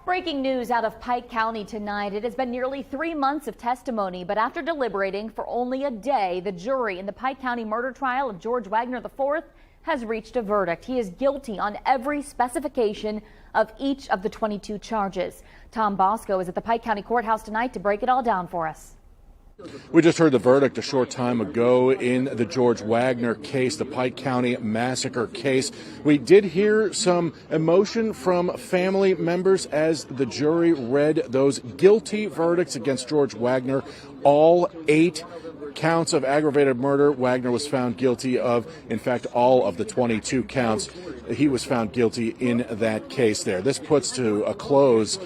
Breaking news out of Pike County tonight. It has been nearly 3 months of testimony, but after deliberating for only a day, the jury in the Pike County murder trial of George Wagner IV has reached a verdict. He is guilty on every specification of each of the 22 charges. Tom Bosco is at the Pike County Courthouse tonight to break it all down for us. We just heard the verdict a short time ago in the George Wagner case, the Pike County massacre case. We did hear some emotion from family members as the jury read those guilty verdicts against George Wagner. All 8 counts of aggravated murder Wagner was found guilty of. In fact, all of the 22 counts he was found guilty in that case there. This puts to a close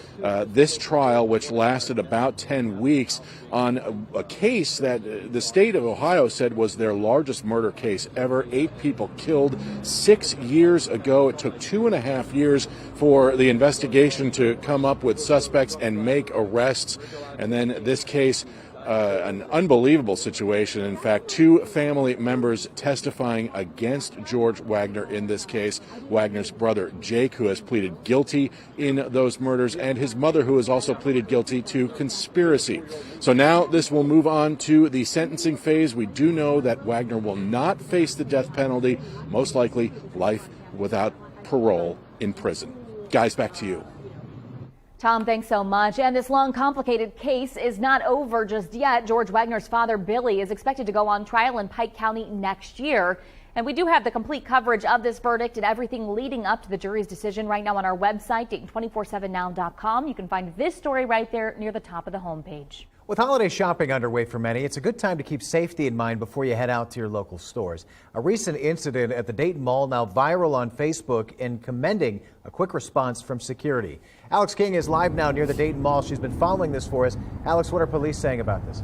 this trial, which lasted about 10 weeks, on a case that the state of Ohio said was their largest murder case ever. 8 people killed 6 years ago. It took 2.5 years for the investigation to come up with suspects and make arrests. And then this case, an unbelievable situation. In fact, 2 family members testifying against George Wagner in this case. Wagner's brother, Jake, who has pleaded guilty in those murders, and his mother, who has also pleaded guilty to conspiracy. So now this will move on to the sentencing phase. We do know that Wagner will not face the death penalty, most likely life without parole in prison. Guys, back to you. Tom, thanks so much. And this long, complicated case is not over just yet. George Wagner's father, Billy, is expected to go on trial in Pike County next year. And we do have the complete coverage of this verdict and everything leading up to the jury's decision right now on our website, Dayton247now.com. You can find this story right there near the top of the homepage. With holiday shopping underway for many, it's a good time to keep safety in mind before you head out to your local stores. A recent incident at the Dayton Mall now viral on Facebook and commending a quick response from security. Alex King is live now near the Dayton Mall. She's been following this for us. Alex, what are police saying about this?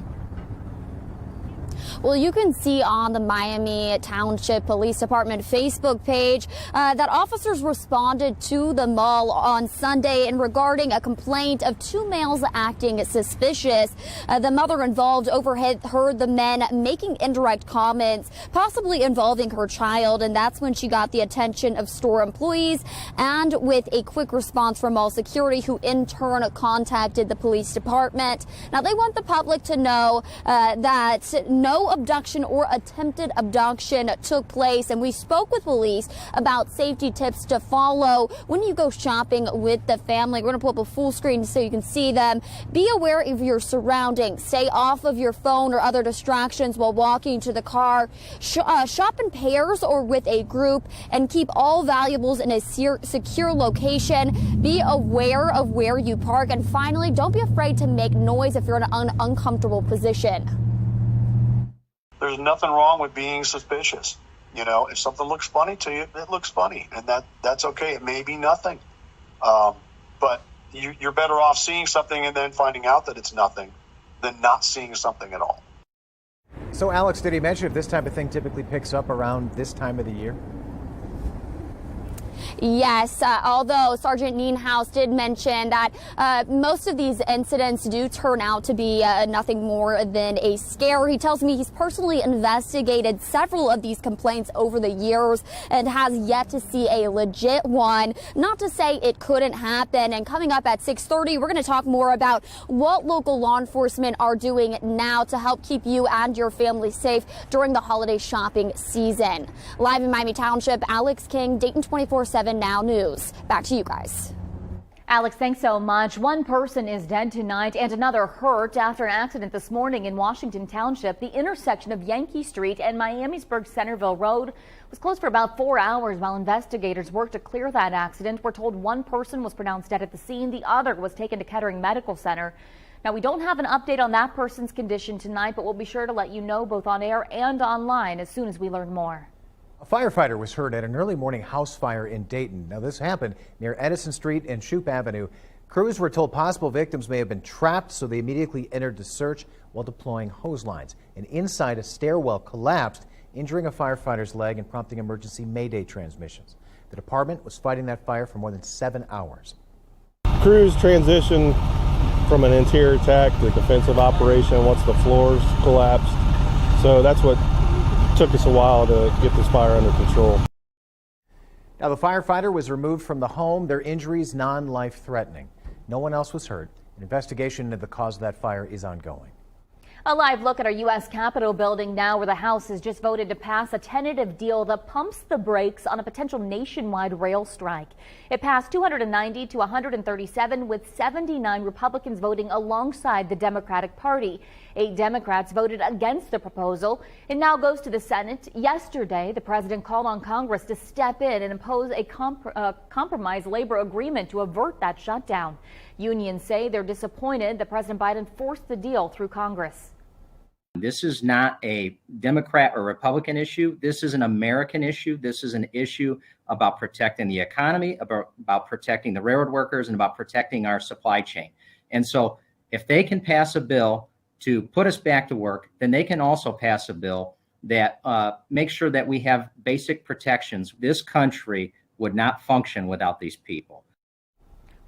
Well, you can see on the Miami Township Police Department Facebook page that officers responded to the mall on Sunday and regarding a complaint of 2 males acting suspicious. The mother involved overheard the men making indirect comments, possibly involving her child, and that's when she got the attention of store employees and with a quick response from mall security, who in turn contacted the police department. Now, they want the public to know that no abduction or attempted abduction took place, and we spoke with police about safety tips to follow when you go shopping with the family. We're going to pull up a full screen so you can see them. Be aware of your surroundings. Stay off of your phone or other distractions while walking to the car. Shop in pairs or with a group, and keep all valuables in a secure location. Be aware of where you park, and finally, don't be afraid to make noise if you're in an uncomfortable position. There's nothing wrong with being suspicious. You know, if something looks funny to you, it looks funny, and that's okay. It may be nothing, but you're better off seeing something and then finding out that it's nothing than not seeing something at all. So, Alex, did he mention if this type of thing typically picks up around this time of the year? Yes, although Sergeant Nienhaus did mention that most of these incidents do turn out to be nothing more than a scare. He tells me he's personally investigated several of these complaints over the years and has yet to see a legit one. Not to say it couldn't happen. And coming up at 6:30, we're going to talk more about what local law enforcement are doing now to help keep you and your family safe during the holiday shopping season. Live in Miami Township, Alex King, Dayton 24/7 Now News. Back to you guys. Alex, thanks so much. One person is dead tonight and another hurt after an accident this morning in Washington Township. The intersection of Yankee Street and Miamisburg Centerville Road was closed for about 4 hours while investigators worked to clear that accident. We're told one person was pronounced dead at the scene. The other was taken to Kettering Medical Center. Now, we don't have an update on that person's condition tonight, but we'll be sure to let you know both on air and online as soon as we learn more. A firefighter was hurt at an early morning house fire in Dayton. Now, this happened near Edison Street and Shoup Avenue. Crews were told possible victims may have been trapped, so they immediately entered the search while deploying hose lines. And inside, a stairwell collapsed, injuring a firefighter's leg and prompting emergency mayday transmissions. The department was fighting that fire for more than 7 hours. Crews transitioned from an interior attack to defensive operation once the floors collapsed. So that's what took us a while to get this fire under control. Now, the firefighter was removed from the home, their injuries non-life threatening. No one else was hurt. An investigation into the cause of that fire is ongoing. A live look at our U.S. Capitol building now, where the House has just voted to pass a tentative deal that pumps the brakes on a potential nationwide rail strike. It passed 290 to 137, with 79 Republicans voting alongside the Democratic Party. 8 Democrats voted against the proposal. It now goes to the Senate. Yesterday, the president called on Congress to step in and impose a compromise labor agreement to avert that shutdown. Unions say they're disappointed that President Biden forced the deal through Congress. This is not a Democrat or Republican issue. This is an American issue. This is an issue about protecting the economy, about protecting the railroad workers, and about protecting our supply chain. And so if they can pass a bill to put us back to work, then they can also pass a bill that makes sure that we have basic protections. This country would not function without these people.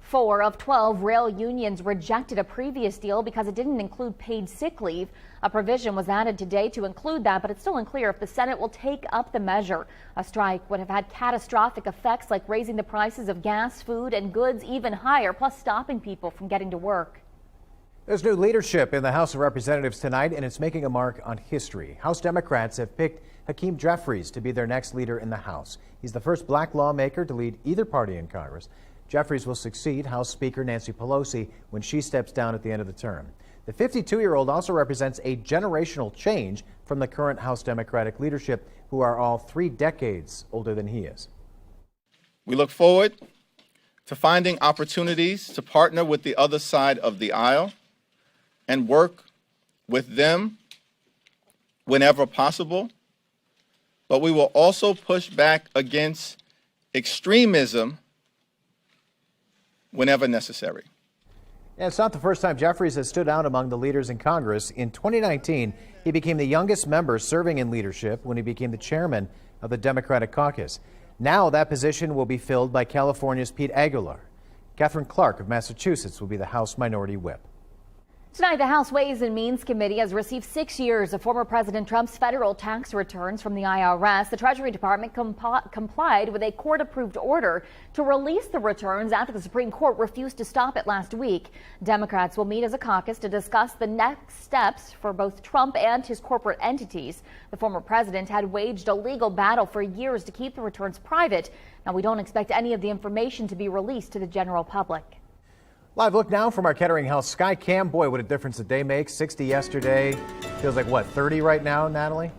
4 of 12 rail unions rejected a previous deal because it didn't include paid sick leave. A provision was added today to include that, but it's still unclear if the Senate will take up the measure. A strike would have had catastrophic effects like raising the prices of gas, food, and goods even higher, plus stopping people from getting to work. There's new leadership in the House of Representatives tonight, and it's making a mark on history. House Democrats have picked Hakeem Jeffries to be their next leader in the House. He's the first black lawmaker to lead either party in Congress. Jeffries will succeed House Speaker Nancy Pelosi when she steps down at the end of the term. The 52-year-old also represents a generational change from the current House Democratic leadership, who are all 3 decades older than he is. We look forward to finding opportunities to partner with the other side of the aisle and work with them whenever possible. But we will also push back against extremism whenever necessary. And it's not the first time Jeffries has stood out among the leaders in Congress. In 2019, he became the youngest member serving in leadership when he became the chairman of the Democratic caucus. Now that position will be filled by California's Pete Aguilar. Catherine Clark of Massachusetts will be the House Minority Whip. Tonight, the House Ways and Means Committee has received 6 years of former President Trump's federal tax returns from the IRS. The Treasury Department complied with a court-approved order to release the returns after the Supreme Court refused to stop it last week. Democrats will meet as a caucus to discuss the next steps for both Trump and his corporate entities. The former president had waged a legal battle for years to keep the returns private. Now, we don't expect any of the information to be released to the general public. Live look now from our Kettering House sky cam. Boy, what a difference a day makes. 60 yesterday. Feels like, what, 30 right now, Natalie?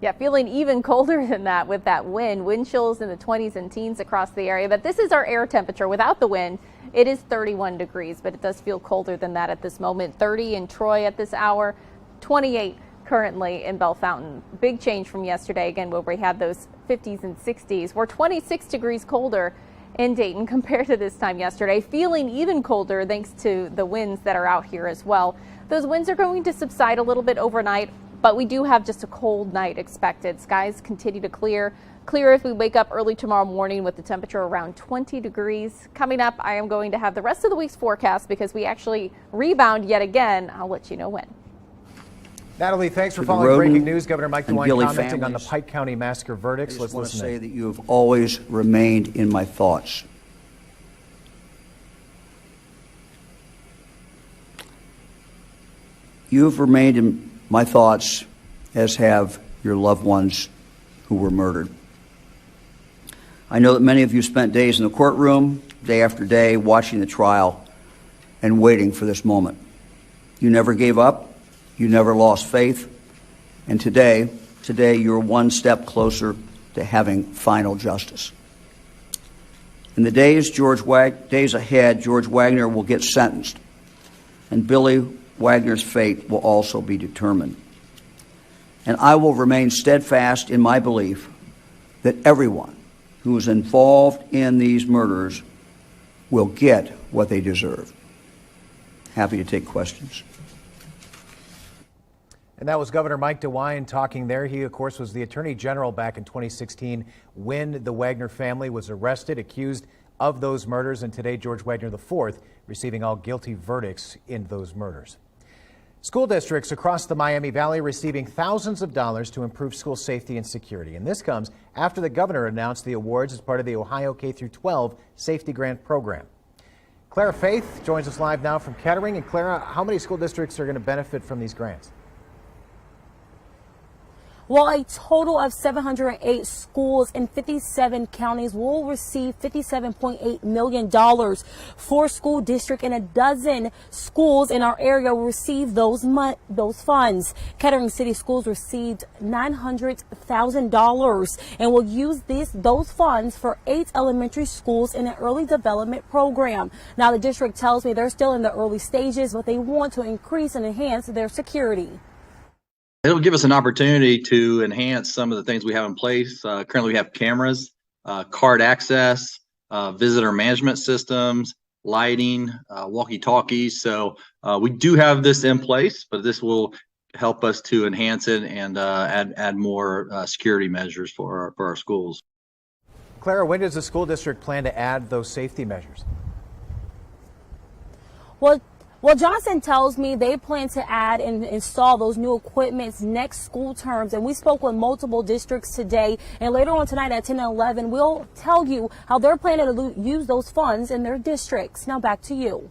Yeah, feeling even colder than that with that wind. Wind chills in the 20s and teens across the area. But this is our air temperature. Without the wind, it is 31 degrees, but it does feel colder than that at this moment. 30 in Troy at this hour, 28 currently in Bell Fountain. Big change from yesterday, again, where we had those 50s and 60s. We're 26 degrees colder in Dayton compared to this time yesterday, feeling even colder thanks to the winds that are out here as well. Those winds are going to subside a little bit overnight, but we do have just a cold night expected. Skies continue to clear as we wake up early tomorrow morning with the temperature around 20 degrees. Coming up, I am going to have the rest of the week's forecast because we actually rebound yet again. I'll let you know when. Natalie, thanks for following breaking news. Governor Mike DeWine commenting on the Pike County massacre verdicts. Let's listen. I just want to say that you have always remained in my thoughts. You have remained in my thoughts, as have your loved ones who were murdered. I know that many of you spent days in the courtroom, day after day, watching the trial and waiting for this moment. You never gave up. You never lost faith, and today you're one step closer to having final justice. In the days ahead, George Wagner will get sentenced, and Billy Wagner's fate will also be determined. And I will remain steadfast in my belief that everyone who is involved in these murders will get what they deserve. Happy to take questions. And that was Governor Mike DeWine talking there. He, of course, was the Attorney General back in 2016 when the Wagner family was arrested, accused of those murders, and today George Wagner IV receiving all guilty verdicts in those murders. School districts across the Miami Valley receiving thousands of dollars to improve school safety and security. And this comes after the governor announced the awards as part of the Ohio K-12 Safety Grant Program. Clara Faith joins us live now from Kettering. And Clara, how many school districts are going to benefit from these grants? Well, a total of 708 schools in 57 counties will receive $57.8 million for school district, and a dozen schools in our area will receive those funds. Kettering City Schools received $900,000 and will use those funds for 8 elementary schools in an early development program. Now, the district tells me they're still in the early stages, but they want to increase and enhance their security. It'll give us an opportunity to enhance some of the things we have in place. Currently, we have cameras, card access, visitor management systems, lighting, walkie-talkies. So we do have this in place, but this will help us to enhance it and add more security measures for our schools. Clara, when does the school district plan to add those safety measures? Well, Johnson tells me they plan to add and install those new equipments next school terms. And we spoke with multiple districts today. And later on tonight at 10 and 11, we'll tell you how they're planning to use those funds in their districts. Now back to you.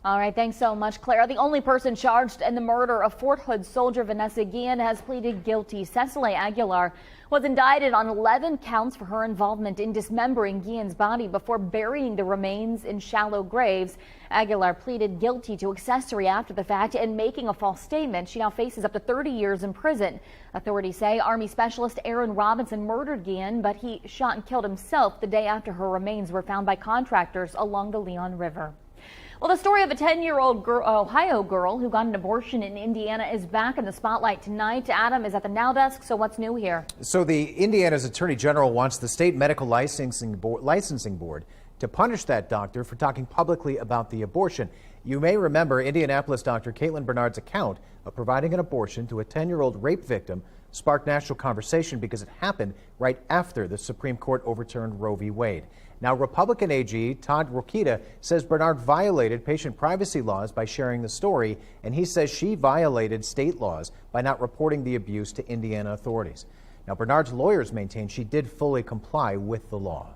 All right, thanks so much, Clara. The only person charged in the murder of Fort Hood soldier Vanessa Guillen has pleaded guilty. Cecily Aguilar was indicted on 11 counts for her involvement in dismembering Guillen's body before burying the remains in shallow graves. Aguilar pleaded guilty to accessory after the fact and making a false statement. She now faces up to 30 years in prison. Authorities say Army Specialist Aaron Robinson murdered Guillen, but he shot and killed himself the day after her remains were found by contractors along the Leon River. Well, the story of a 10-year-old Ohio girl who got an abortion in Indiana is back in the spotlight tonight. Adam is at the Now Desk, so what's new here? So the Indiana's Attorney General wants the state medical licensing board to punish that doctor for talking publicly about the abortion. You may remember Indianapolis doctor Caitlin Bernard's account of providing an abortion to a 10-year-old rape victim sparked national conversation because it happened right after the Supreme Court overturned Roe v. Wade. Now, Republican AG Todd Rokita says Bernard violated patient privacy laws by sharing the story, and he says she violated state laws by not reporting the abuse to Indiana authorities. Now, Bernard's lawyers maintain she did fully comply with the law.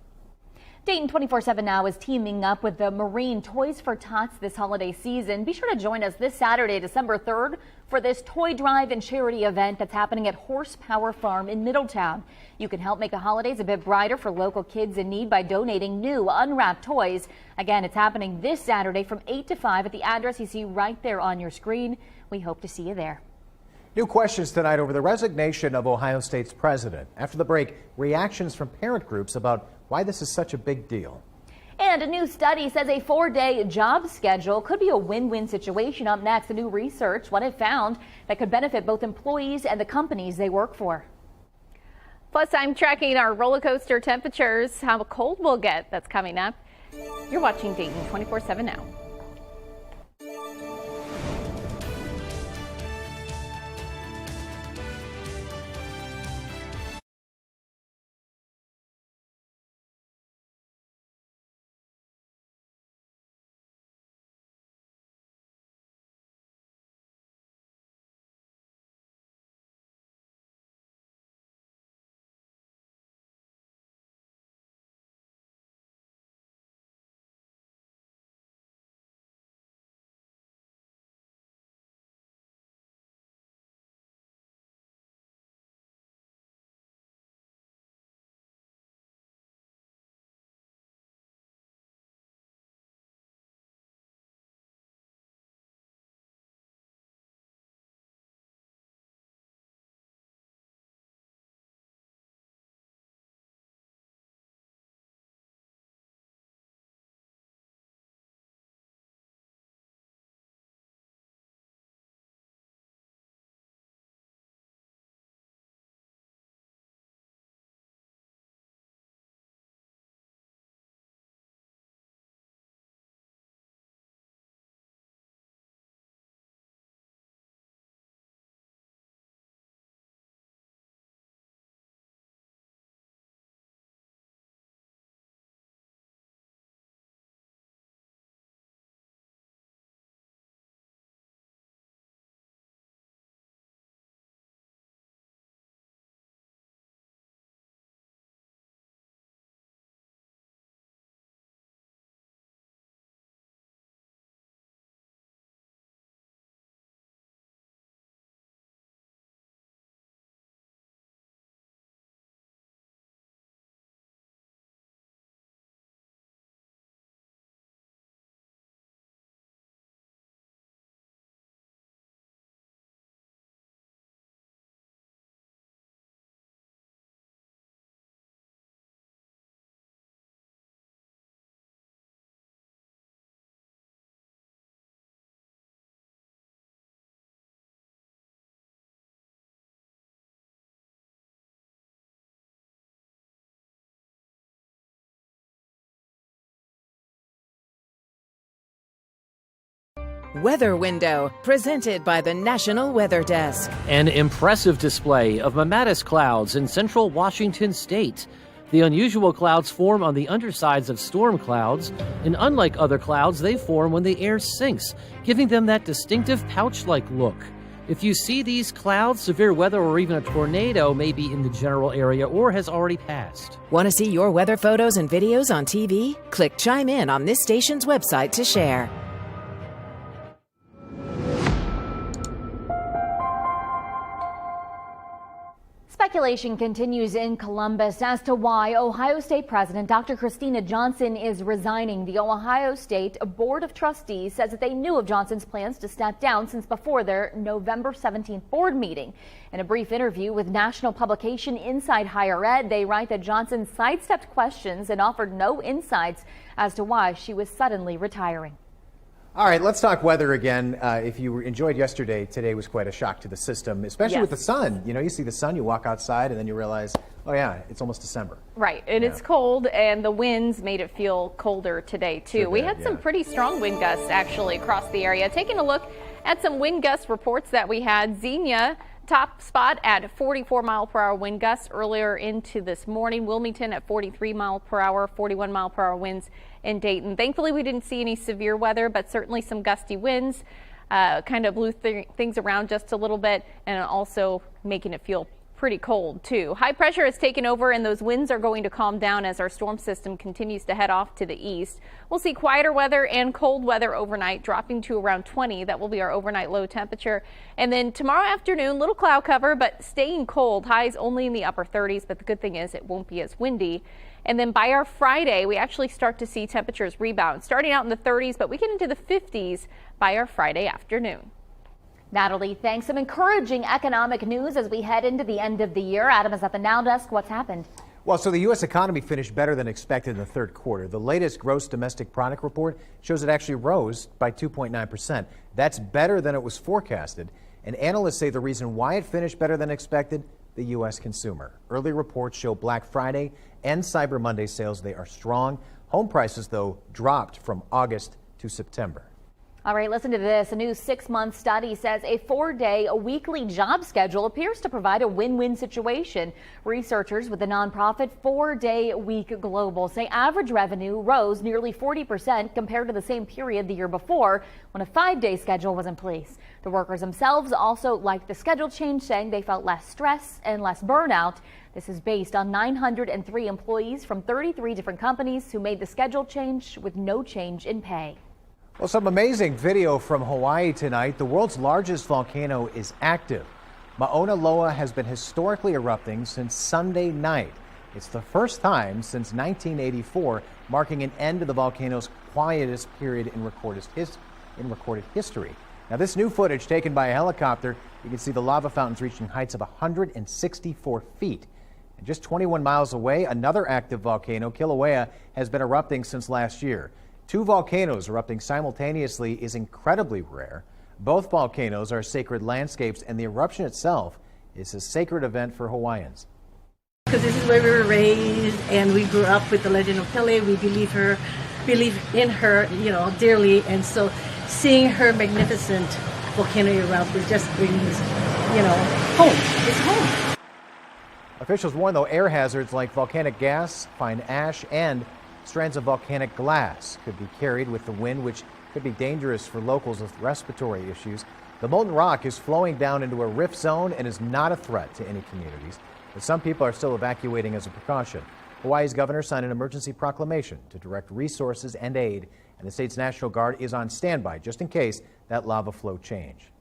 Dayton 24/7 Now is teaming up with the Marine Toys for Tots this holiday season. Be sure to join us this Saturday, December 3rd, for this toy drive and charity event that's happening at Horsepower Farm in Middletown. You can help make the holidays a bit brighter for local kids in need by donating new unwrapped toys. Again, it's happening this Saturday from 8 to 5 at the address you see right there on your screen. We hope to see you there. New questions tonight over the resignation of Ohio State's president. After the break, reactions from parent groups about why this is such a big deal. And a new study says a 4-day job schedule could be a win-win situation. Up next, the new research, what it found that could benefit both employees and the companies they work for. Plus, I'm tracking our roller coaster temperatures, how cold we'll get. That's coming up. You're watching Dayton 24/7 Now. Weather Window, presented by the National Weather Desk. An impressive display of mammatus clouds in central Washington state. The unusual clouds form on the undersides of storm clouds, and unlike other clouds, they form when the air sinks, giving them that distinctive pouch-like look. If you see these clouds, severe weather or even a tornado may be in the general area or has already passed. Want to see your weather photos and videos on TV? Click Chime In on this station's website to share. Speculation continues in Columbus as to why Ohio State President Dr. Christina Johnson is resigning. The Ohio State Board of Trustees says that they knew of Johnson's plans to step down since before their November 17th board meeting. In a brief interview with national publication Inside Higher Ed, they write that Johnson sidestepped questions and offered no insights as to why she was suddenly retiring. All right, let's talk weather again. If you enjoyed yesterday, today was quite a shock to the system, especially with the sun. You know, you see the sun, you walk outside, and then you realize, oh yeah, it's almost December. Right, and it's cold, and the winds made it feel colder today, too. Sure we did, had some pretty strong wind gusts, actually, across the area. Taking a look at some wind gust reports that we had. Xenia, top spot at 44-mile-per-hour wind gusts earlier into this morning. Wilmington at 43-mile-per-hour, 41-mile-per-hour winds in Dayton. Thankfully, we didn't see any severe weather, but certainly some gusty winds kind of blew things around just a little bit, and also making it feel pretty cold too. High pressure has taken over, and those winds are going to calm down as our storm system continues to head off to the east. We'll see quieter weather and cold weather overnight, dropping to around 20. That will be our overnight low temperature. And then tomorrow afternoon, little cloud cover, but staying cold. Highs only in the upper 30s, but the good thing is it won't be as windy. And then by our Friday, we actually start to see temperatures rebound, starting out in the 30s, but we get into the 50s by our Friday afternoon. Natalie, thanks. Some encouraging economic news as we head into the end of the year. Adam is at the Now Desk. What's happened? Well, so the U.S. economy finished better than expected in the third quarter. The latest gross domestic product report shows it actually rose by 2.9%. That's better than it was forecasted. And analysts say the reason why it finished better than expected, the U.S. consumer. Early reports show Black Friday and Cyber Monday sales, they are strong. Home prices, though, dropped from August to September. All right, listen to this. A new 6-month study says a 4-day weekly job schedule appears to provide a win-win situation. Researchers with the nonprofit 4-Day Week Global say average revenue rose nearly 40% compared to the same period the year before when a 5-day schedule was in place. The workers themselves also liked the schedule change, saying they felt less stress and less burnout. This is based on 903 employees from 33 different companies who made the schedule change with no change in pay. Well, some amazing video from Hawaii tonight. The world's largest volcano is active. Mauna Loa has been historically erupting since Sunday night. It's the first time since 1984, marking an end to the volcano's quietest period in recorded history. Now, this new footage taken by a helicopter, you can see the lava fountains reaching heights of 164 feet. And just 21 miles away, another active volcano, Kilauea, has been erupting since last year. 2 volcanoes erupting simultaneously is incredibly rare. Both volcanoes are sacred landscapes, and the eruption itself is a sacred event for Hawaiians. Because this is where we were raised, and we grew up with the legend of Pele. We believe in her, dearly, and so seeing her magnificent volcano erupt, it just brings, home. It's home. Officials warn, though, air hazards like volcanic gas, fine ash, and strands of volcanic glass could be carried with the wind, which could be dangerous for locals with respiratory issues. The molten rock is flowing down into a rift zone and is not a threat to any communities, but some people are still evacuating as a precaution. Hawaii's governor signed an emergency proclamation to direct resources and aid, and the state's National Guard is on standby just in case that lava flow change.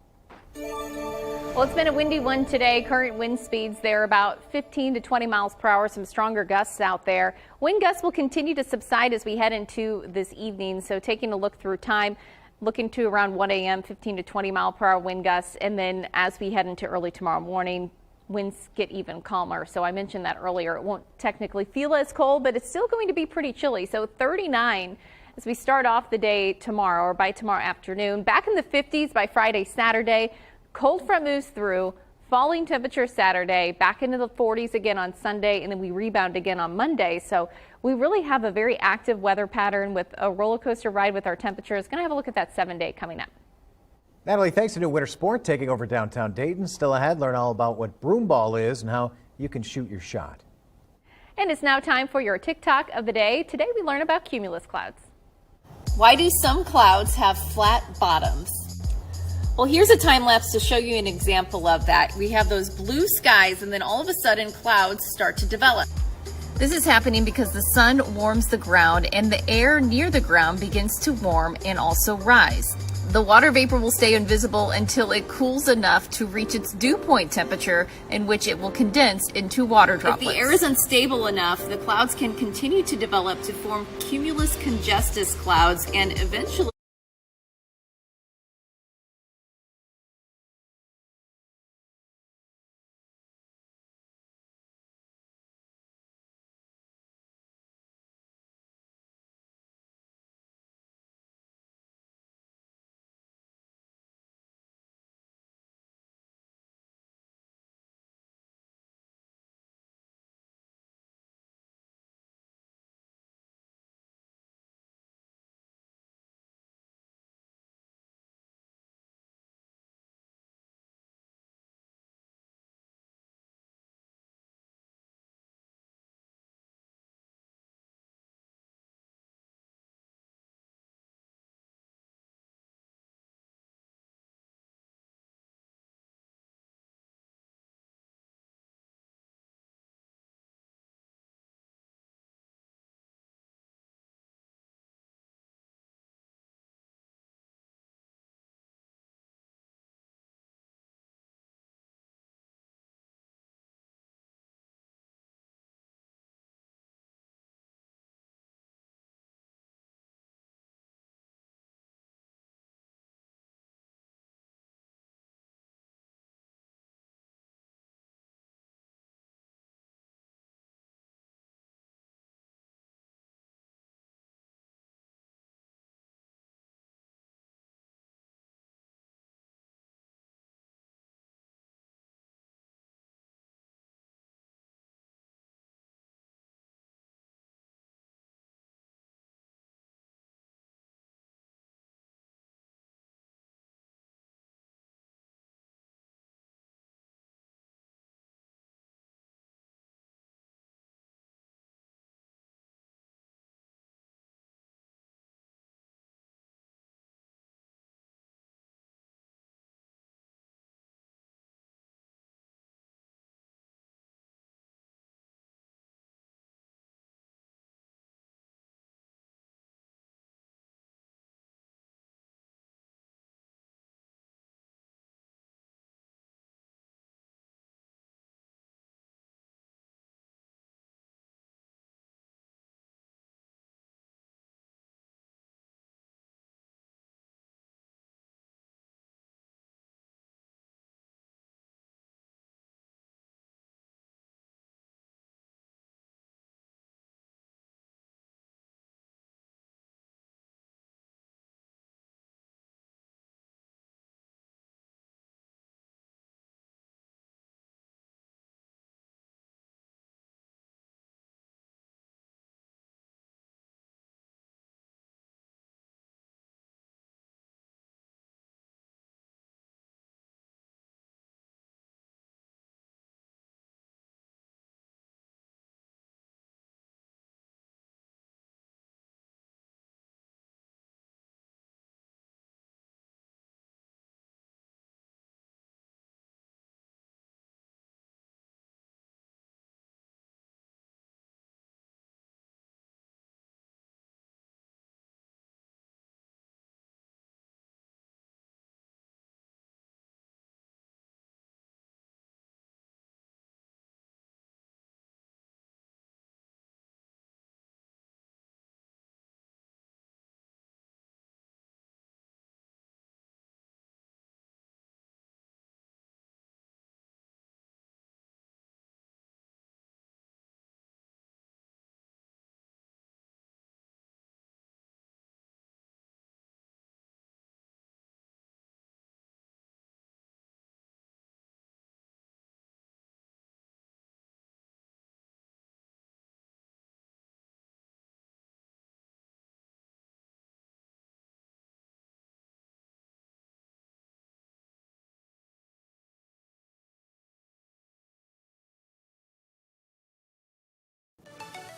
Well, it's been a windy one today. Current wind speeds, they're about 15 to 20 miles per hour. Some stronger gusts out there. Wind gusts will continue to subside as we head into this evening. So taking a look through time, looking to around 1 a.m., 15 to 20 mile per hour wind gusts. And then as we head into early tomorrow morning, winds get even calmer. So I mentioned that earlier. It won't technically feel as cold, but it's still going to be pretty chilly. So 39 as we start off the day tomorrow, or by tomorrow afternoon. Back in the 50s by Friday, Saturday. Cold front moves through, falling temperature Saturday, back into the 40s again on Sunday, and then we rebound again on Monday. So we really have a very active weather pattern with a roller coaster ride with our temperatures. Going to have a look at that 7-day coming up. Natalie, thanks to new winter sport taking over downtown Dayton. Still ahead, learn all about what broomball is and how you can shoot your shot. And it's now time for your TikTok of the day. Today we learn about cumulus clouds. Why do some clouds have flat bottoms? Well, here's a time lapse to show you an example of that. We have those blue skies and then all of a sudden clouds start to develop. This is happening because the sun warms the ground and the air near the ground begins to warm and also rise. The water vapor will stay invisible until it cools enough to reach its dew point temperature, in which it will condense into water droplets. If the air is unstable enough, the clouds can continue to develop to form cumulus congestus clouds and eventually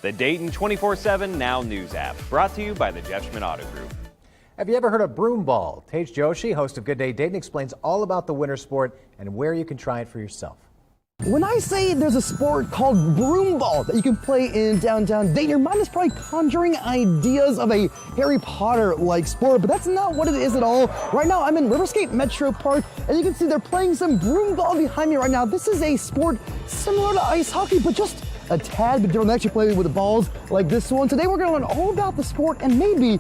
The Dayton 24/7 Now News app, brought to you by the Jeff Schmidt Auto Group. Have you ever heard of broom ball? Tej Joshi, host of Good Day Dayton, explains all about the winter sport and where you can try it for yourself. When I say there's a sport called broom ball that you can play in downtown Dayton, your mind is probably conjuring ideas of a Harry Potter-like sport, but that's not what it is at all. Right now, I'm in Riverscape Metro Park, and you can see they're playing some broom ball behind me right now. This is a sport similar to ice hockey, but just a tad bit different. They actually play with balls like this one. Today, we're gonna learn all about the sport, and maybe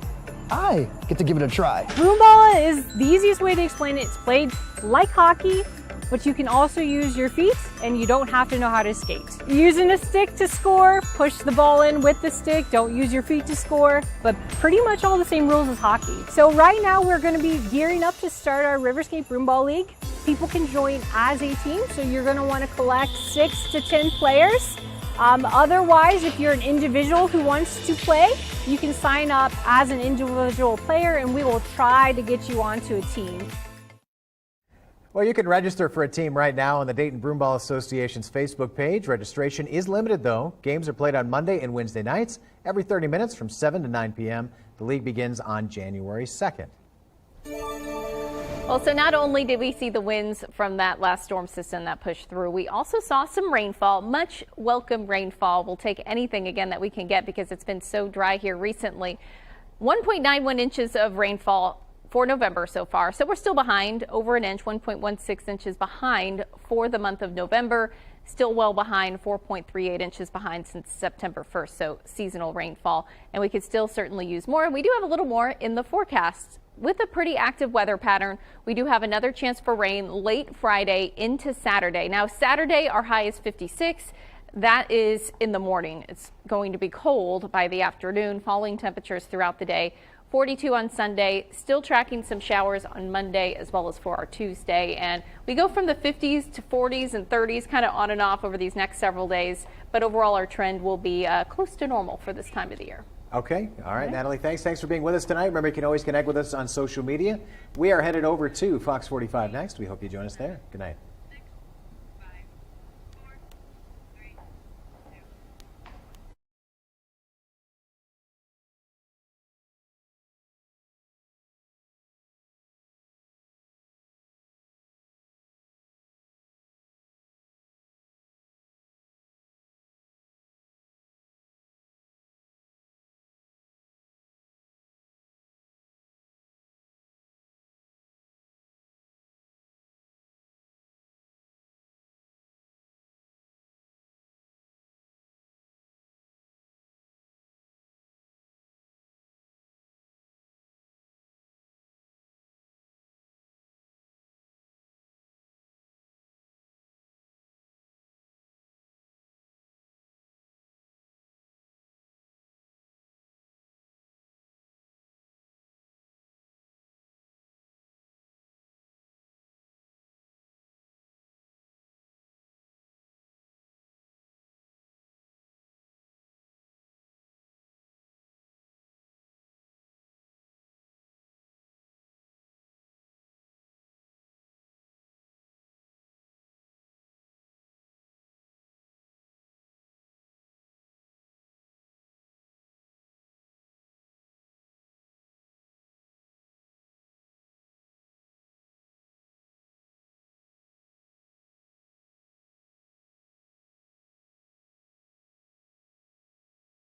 I get to give it a try. Broom ball is the easiest way to explain it. It's played like hockey, but you can also use your feet and you don't have to know how to skate. Using a stick to score, push the ball in with the stick, don't use your feet to score, but pretty much all the same rules as hockey. So right now we're gonna be gearing up to start our Riverscape Broom Ball League. People can join as a team, so you're gonna wanna collect 6 to 10 players. Otherwise, if you're an individual who wants to play, you can sign up as an individual player and we will try to get you onto a team. Well, you can register for a team right now on the Dayton Broomball Association's Facebook page. Registration is limited, though. Games are played on Monday and Wednesday nights, every 30 minutes from 7 to 9 p.m. The league begins on January 2nd. Well, so not only did we see the winds from that last storm system that pushed through, we also saw some rainfall, much welcome rainfall. We'll take anything again that we can get because it's been so dry here recently. 1.91 inches of rainfall for November so far. So we're still behind over an inch, 1.16 inches behind for the month of November. Still well behind, 4.38 inches behind since September 1st. So seasonal rainfall, and we could still certainly use more. And we do have a little more in the forecast. With a pretty active weather pattern, we do have another chance for rain late Friday into Saturday. Now Saturday, our high is 56. That is in the morning. It's going to be cold by the afternoon, falling temperatures throughout the day. 42 on Sunday, still tracking some showers on Monday as well as for our Tuesday. And we go from the 50s to 40s and 30s kind of on and off over these next several days. But overall, our trend will be close to normal for this time of the year. Okay. All right, Natalie, thanks for being with us tonight. Remember, you can always connect with us on social media. We are headed over to Fox 45 next. We hope you join us there. Good night.